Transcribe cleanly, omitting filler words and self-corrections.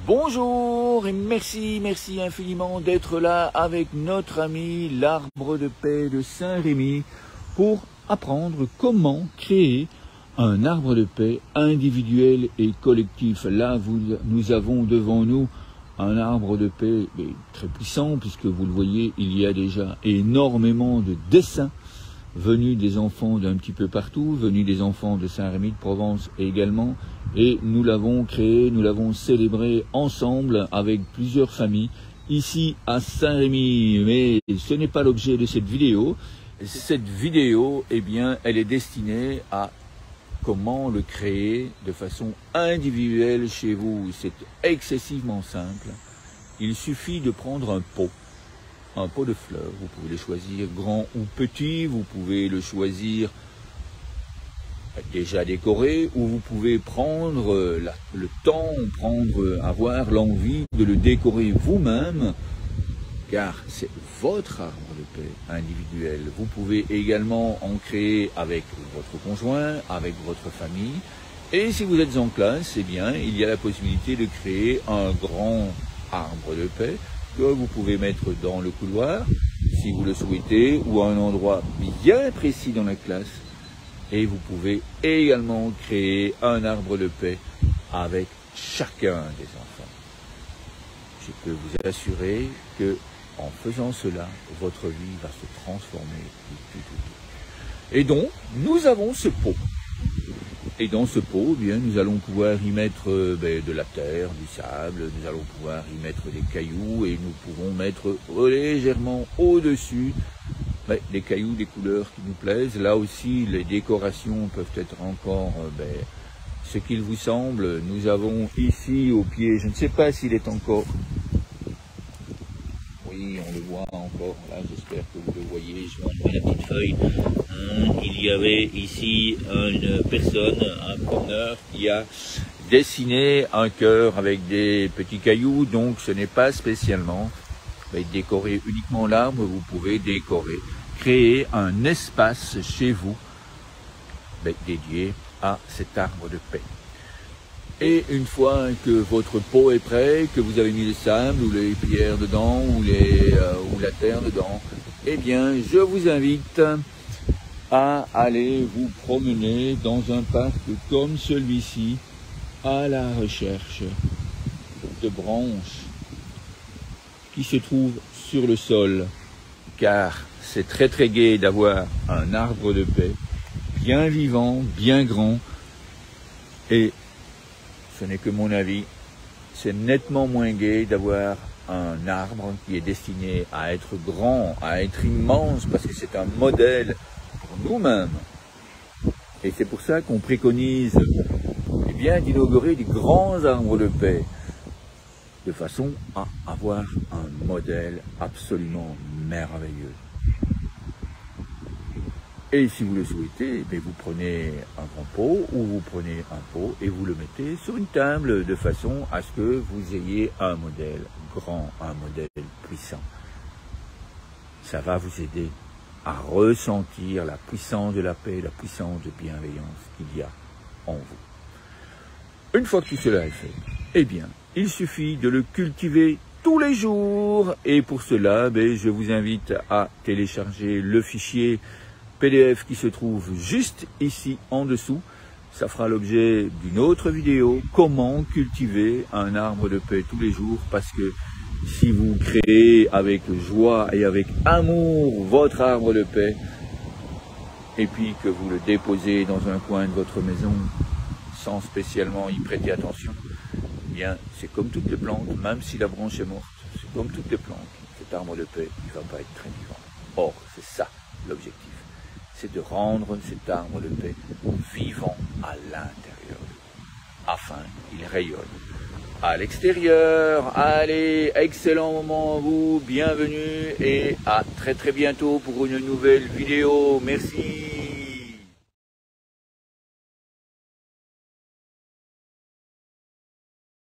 Bonjour et merci infiniment d'être là avec notre ami l'arbre de paix de Saint-Rémy pour apprendre comment créer un arbre de paix individuel et collectif. Là, nous avons devant nous un arbre de paix très puissant puisque vous le voyez, il y a déjà énormément de dessins venus des enfants d'un petit peu partout, venus des enfants de Saint-Rémy de Provence également. Et nous l'avons créé, nous l'avons célébré ensemble avec plusieurs familles ici à Saint-Rémy. Mais ce n'est pas l'objet de cette vidéo. Cette vidéo, eh bien, elle est destinée à comment le créer de façon individuelle chez vous. C'est excessivement simple. Il suffit de prendre un pot de fleurs. Vous pouvez le choisir grand ou petit, vous pouvez le choisir déjà décoré, ou vous pouvez prendre le temps, avoir l'envie de le décorer vous-même, car c'est votre arbre de paix individuel. Vous pouvez également en créer avec votre conjoint, avec votre famille, et si vous êtes en classe, eh bien, il y a la possibilité de créer un grand arbre de paix que vous pouvez mettre dans le couloir, si vous le souhaitez, ou à un endroit bien précis dans la classe. Et vous pouvez également créer un arbre de paix avec chacun des enfants. Je peux vous assurer que en faisant cela, votre vie va se transformer du tout. Et donc, nous avons ce pot. Et dans ce pot, eh bien, nous allons pouvoir y mettre de la terre, du sable, nous allons pouvoir y mettre des cailloux et nous pouvons mettre légèrement au-dessus des cailloux, des couleurs qui nous plaisent. Là aussi, les décorations peuvent être encore ce qu'il vous semble. Nous avons ici au pied, je ne sais pas s'il est encore... Oui, on le voit encore, là, j'espère que vous le voyez, je vais enlever la petite feuille. Il y avait ici une personne, un promeneur, qui a dessiné un cœur avec des petits cailloux, donc ce n'est pas spécialement décorer uniquement l'arbre, vous pouvez décorer, créer un espace chez vous dédié à cet arbre de paix. Et une fois que votre pot est prêt, que vous avez mis le sable ou les pierres dedans ou la terre dedans, eh bien je vous invite à aller vous promener dans un parc comme celui-ci à la recherche de branches qui se trouvent sur le sol, car c'est très gai d'avoir un arbre de paix bien vivant, bien grand, et ce n'est que mon avis, c'est nettement moins gai d'avoir un arbre qui est destiné à être grand, à être immense, parce que c'est un modèle pour nous-mêmes. Et c'est pour ça qu'on préconise d'inaugurer des grands arbres de paix, de façon à avoir un modèle absolument merveilleux. Et si vous le souhaitez, vous prenez un grand pot ou vous prenez un pot et vous le mettez sur une table de façon à ce que vous ayez un modèle grand, un modèle puissant. Ça va vous aider à ressentir la puissance de la paix, la puissance de bienveillance qu'il y a en vous. Une fois que tout cela est fait, eh bien, il suffit de le cultiver tous les jours. Et pour cela, je vous invite à télécharger le fichier PDF qui se trouve juste ici en dessous. Ça fera l'objet d'une autre vidéo, comment cultiver un arbre de paix tous les jours, parce que si vous créez avec joie et avec amour votre arbre de paix, et puis que vous le déposez dans un coin de votre maison sans spécialement y prêter attention, eh bien c'est comme toutes les plantes, même si la branche est morte, c'est comme toutes les plantes, cet arbre de paix, il ne va pas être très vivant. Or, c'est ça l'objectif. C'est de rendre cet arbre de paix vivant à l'intérieur, afin qu'il rayonne à l'extérieur. Allez, excellent moment à vous, bienvenue et à très bientôt pour une nouvelle vidéo. Merci.